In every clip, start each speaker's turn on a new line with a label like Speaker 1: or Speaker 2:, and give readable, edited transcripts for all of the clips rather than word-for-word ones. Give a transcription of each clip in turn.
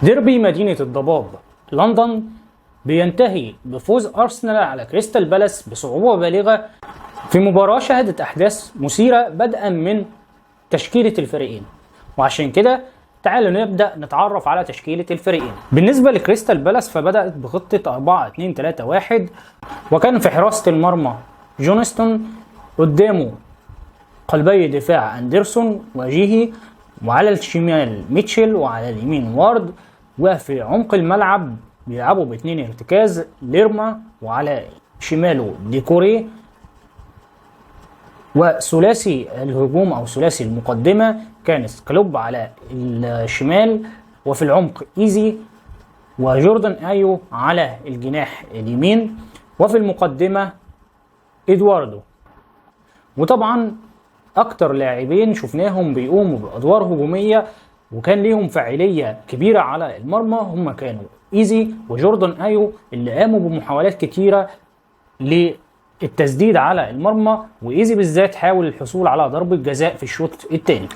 Speaker 1: ديربي مدينة الضباب لندن بينتهي بفوز أرسنال على كريستال بالاس بصعوبة بالغة في مباراة شهدت أحداث مثيرة بدءا من تشكيلة الفريقين. وعشان كده تعالوا نبدأ نتعرف على تشكيلة الفريقين. بالنسبة لكريستال بالاس فبدأت بخطة 4-2-3-1، وكان في حراسة المرمى جونستون، قدامه قلبي دفاع أندرسون وجيهي، وعلى الشمال ميتشل، وعلى اليمين وارد، وفي عمق الملعب بيلعبوا باثنين ارتكاز ليرما، وعلى شماله ديكوري، وثلاثي الهجوم او ثلاثي المقدمه كان سكلوب على الشمال، وفي العمق ايزي وجوردن ايو على الجناح اليمين، وفي المقدمه ادواردو. وطبعا اكتر لاعبين شفناهم بيقوموا بادوار هجوميه وكان ليهم فاعليه كبيره على المرمى هم كانوا ايزي وجوردن ايو، اللي قاموا بمحاولات كتيره للتسديد على المرمى، وايزي بالذات حاول الحصول على ضربه جزاء في الشوط الثاني.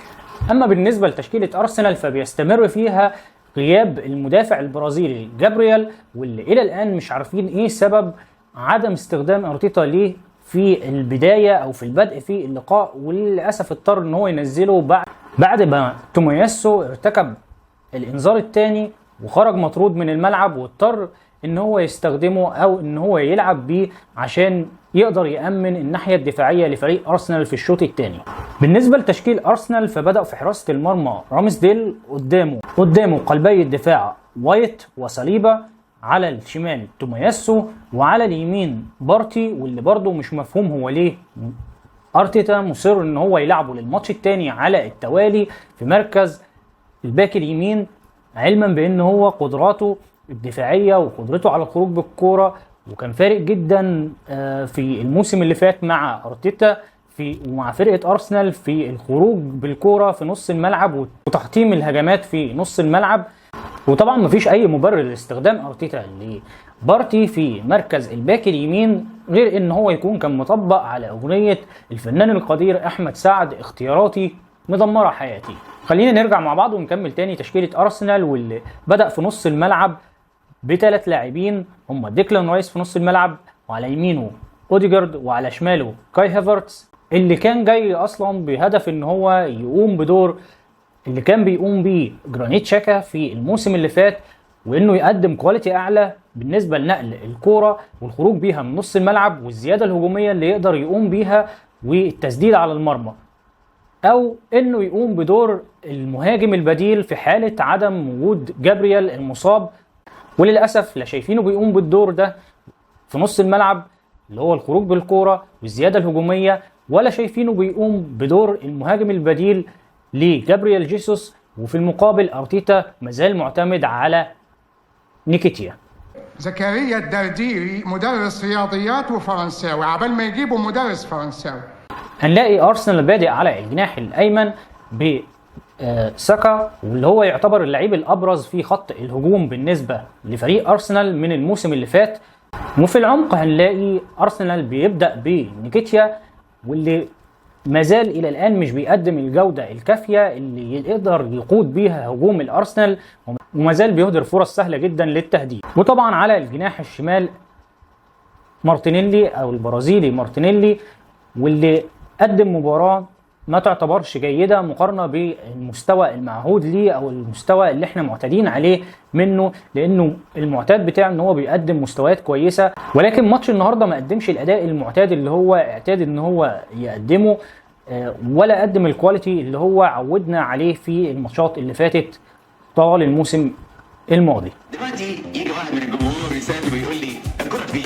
Speaker 1: اما بالنسبه لتشكيله ارسنال فبيستمر فيها غياب المدافع البرازيلي جابرييل، واللي الى الان مش عارفين ايه سبب عدم استخدام ارتيتا ليه في البدايه او في البدء في اللقاء، وللاسف اضطر ان هو ينزله بعد ما تومياسو ارتكب الانذار الثاني وخرج مطرود من الملعب، واضطر ان هو يستخدمه او ان هو يلعب بيه عشان يقدر يأمن الناحية الدفاعية لفريق أرسنال في الشوط الثاني. بالنسبة لتشكيل أرسنال فبدأ في حراسة المرمى رامسديل، قدامه قلبي الدفاع وايت وصليبا، على الشمال تومياسو، وعلى اليمين بارتي، واللي برضه مش مفهوم هو ليه أرتيتا مصر ان هو يلعبه للماتش الثاني على التوالي في مركز الباك اليمين، علما بان هو قدراته الدفاعيه وقدرته على الخروج بالكوره، وكان فارق جدا في الموسم اللي فات مع ارتيتا ومع فرقه ارسنال في الخروج بالكوره في نص الملعب وتحطيم الهجمات في نص الملعب. وطبعا مفيش اي مبرر لاستخدام ارتيتا لبارتي في مركز الباك اليمين غير ان هو يكون كان مطبق على اغنيه الفنان القدير احمد سعد اختياراتي مدمره حياتي. خلينا نرجع مع بعض ونكمل تاني تشكيله ارسنال، واللي بدأ في نص الملعب بثلاث لاعبين هم ديكلان رايس في نص الملعب، وعلى يمينه اوديجارد، وعلى شماله كاي هافرتز، اللي كان جاي اصلا بهدف ان هو يقوم بدور اللي كان بيقوم بيه جرانيت شاكا في الموسم اللي فات، وانه يقدم كواليتي اعلى بالنسبه لنقل الكوره والخروج بيها من نص الملعب والزياده الهجوميه اللي يقدر يقوم بيها والتسديد على المرمى، او انه يقوم بدور المهاجم البديل في حاله عدم وجود جابرييل المصاب. وللاسف لا شايفينه بيقوم بالدور ده في نص الملعب اللي هو الخروج بالكوره والزياده الهجوميه، ولا شايفينه بيقوم بدور المهاجم البديل لجابرييل جيسوس. وفي المقابل ارتيتا مازال معتمد على نيكيتيا.
Speaker 2: زكريا الدرديري مدرس رياضيات وفرنساوي، عبال ما يجيبوا مدرس فرنساوي.
Speaker 1: هنلاقي ارسنال بادئ على الجناح الايمن بساكا، واللي هو يعتبر اللعيب الابرز في خط الهجوم بالنسبه لفريق ارسنال من الموسم اللي فات. وفي العمق هنلاقي ارسنال بيبدا بنيكيتيا، واللي مازال الى الان مش بيقدم الجوده الكافيه اللي يقدر يقود بيها هجوم الارسنال، ومازال بيهدر فرص سهله جدا للتهديد. وطبعا على الجناح الشمال مارتينيلي او البرازيلي مارتينيلي، واللي قدم مباراة ما تعتبرش جيدة مقارنة بالمستوى المعهود ليه او المستوى اللي احنا معتادين عليه منه، لانه المعتاد بتاعه ان هو بيقدم مستويات كويسة، ولكن ماتش النهاردة ما قدمش الاداء المعتاد اللي هو اعتاد ان هو يقدمه، ولا قدم الكواليتي اللي هو عودنا عليه في الماتشات اللي فاتت طوال الموسم الماضي.
Speaker 3: دلوقتي يجي واحد من الجمهور يسأل ويقول لي الكرة فين؟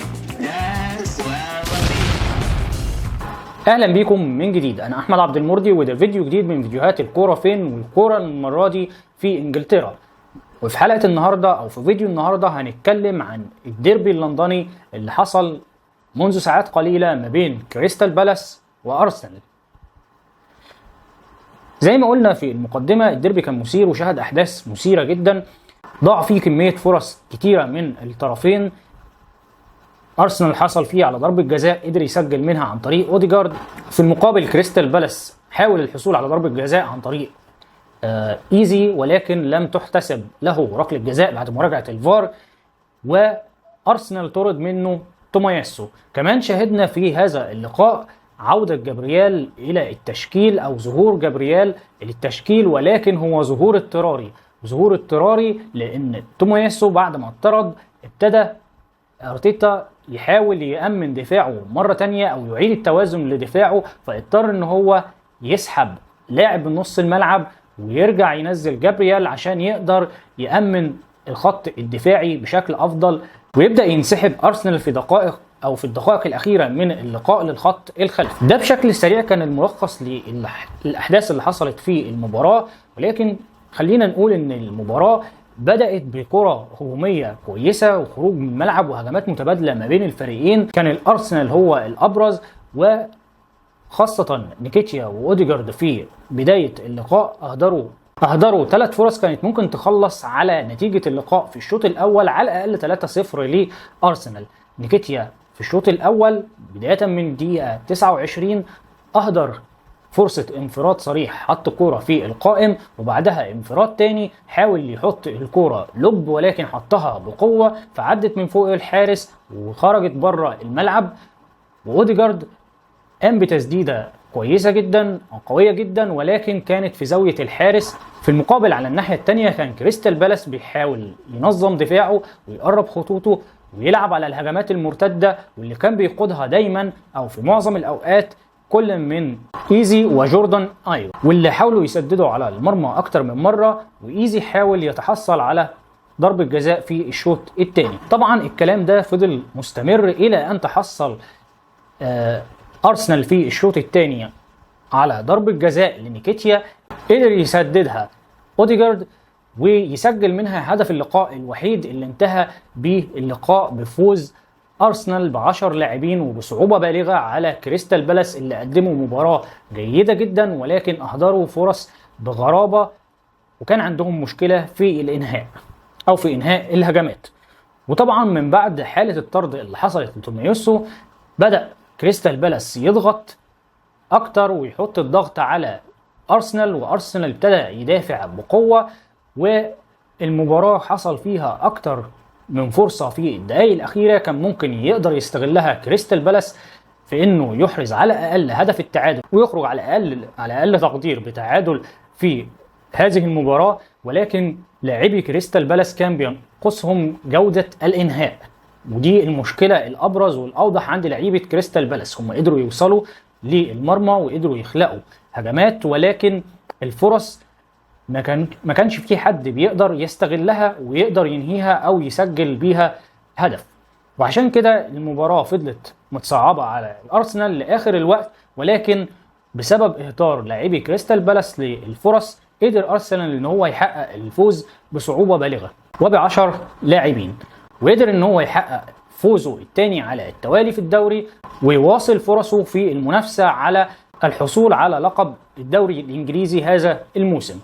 Speaker 1: اهلا بيكم من جديد، انا احمد عبد المرضي، وده فيديو جديد من فيديوهات الكوره فين، والكوره المره دي في انجلترا. وفي حلقه النهارده او في فيديو النهارده هنتكلم عن الديربي اللندني اللي حصل منذ ساعات قليله ما بين كريستال بالاس وارسنال. زي ما قلنا في المقدمه الديربي كان مثير وشهد احداث مثيره جدا، ضاع فيه كميه فرص كتيره من الطرفين. ارسنال حصل فيه على ضربة جزاء قدر يسجل منها عن طريق اوديجارد، في المقابل كريستال بالاس حاول الحصول على ضربة جزاء عن طريق ايزي، ولكن لم تحتسب له ركله جزاء بعد مراجعه الفار، وارسنال طرد منه تومياسو. كمان شاهدنا في هذا اللقاء عودة جابرييل إلى التشكيل، أو ظهور جابرييل للتشكيل، ولكن هو ظهور اضطراري لأن تومياسو بعد ما اتطرد ابتدى أرتيتا يحاول يأمن دفاعه مرة تانية أو يعيد التوازن لدفاعه، فاضطر إن هو يسحب لاعب من نص الملعب ويرجع ينزل جابرييل عشان يقدر يأمن الخط الدفاعي بشكل أفضل، ويبدأ ينسحب أرسنال في الدقائق الأخيرة من اللقاء للخط الخلفي. ده بشكل سريع كان الملخص للأحداث اللي حصلت في المباراة، ولكن خلينا نقول إن المباراة بدأت بكرة هجومية كويسة وخروج من الملعب وهجمات متبادلة ما بين الفريقين. كان الأرسنال هو الأبرز، وخاصة نيكيتيا وأوديجارد في بداية اللقاء أهدروا 3 فرص كانت ممكن تخلص على نتيجة اللقاء في الشوط الأول على الأقل 3-0 لأرسنال. نيكيتيا في الشوط الأول بداية من دقيقة 29 أهدر فرصة انفراد صريح، حط كورة في القائم، وبعدها انفراد تاني حاول يحط الكورة لب ولكن حطها بقوة فعدت من فوق الحارس وخرجت بره الملعب، وأوديجارد قام بتسديدة كويسة جدا وقوية جدا ولكن كانت في زاوية الحارس. في المقابل على الناحية التانية كان كريستال بالاس بيحاول ينظم دفاعه ويقرب خطوطه ويلعب على الهجمات المرتدة، واللي كان بيقودها دايما أو في معظم الأوقات كل من ايزي وجوردان ايو، واللي حاولوا يسددوا على المرمى أكتر من مرة، وإيزي حاول يتحصل على ضربة جزاء في الشوط الثاني. طبعا الكلام ده فضل مستمر إلى أن تحصل أرسنال في الشوط الثاني على ضربة جزاء لنيكيتيا، قدر يسددها أوديجارد ويسجل منها هدف اللقاء الوحيد اللي انتهى باللقاء بفوز أرسنال ب10 لاعبين وبصعوبة بالغة على كريستال بالاس، اللي قدموا مباراة جيدة جدا ولكن أهدروا فرص بغرابة، وكان عندهم مشكلة في الإنهاء أو في إنهاء الهجمات. وطبعا من بعد حالة الطرد اللي حصلت لتومياسو بدأ كريستال بالاس يضغط أكتر ويحط الضغط على أرسنال، وأرسنال ابتدى يدافع بقوة، والمباراة حصل فيها أكتر من فرصة في الدقائق الأخيرة كان ممكن يقدر يستغلها كريستال بالاس في إنه يحرز على الأقل هدف التعادل ويخرج على أقل تقدير بتعادل في هذه المباراة، ولكن لاعبي كريستال بالاس كان بينقصهم جودة الإنهاء، ودي المشكلة الأبرز والأوضح عند لاعيبة كريستال بالاس. هم قدروا يوصلوا للمرمى وقدروا يخلقوا هجمات، ولكن الفرص ما كانش فيه حد بيقدر يستغلها ويقدر ينهيها أو يسجل بيها هدف، وعشان كده المباراة فضلت متصعبة على الأرسنال لآخر الوقت، ولكن بسبب إهدار لاعبي كريستال بالاس للفرص قدر أرسنال إن هو يحقق الفوز بصعوبة بالغة وب10 لاعبين، وقدر إن هو يحقق فوزه الثاني على التوالي في الدوري ويواصل فرصه في المنافسة على الحصول على لقب الدوري الإنجليزي هذا الموسم.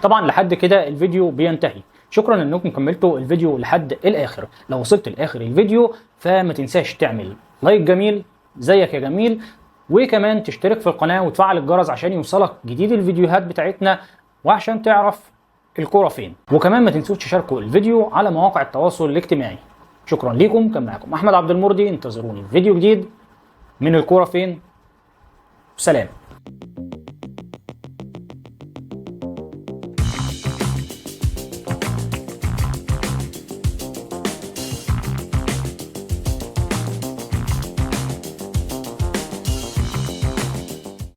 Speaker 1: طبعا لحد كده الفيديو بينتهي، شكرا انكم كملتوا الفيديو لحد الاخر. لو وصلت لاخر الفيديو فما تنساش تعمل لايك جميل زيك يا جميل، وكمان تشترك في القناة وتفعل الجرس عشان يوصلك جديد الفيديوهات بتاعتنا وعشان تعرف الكورة فين، وكمان ما تنسوش تشاركوا الفيديو على مواقع التواصل الاجتماعي. شكرا ليكم، كان معكم احمد عبد المرضي، انتظروني في فيديو جديد من الكورة فين. سلام.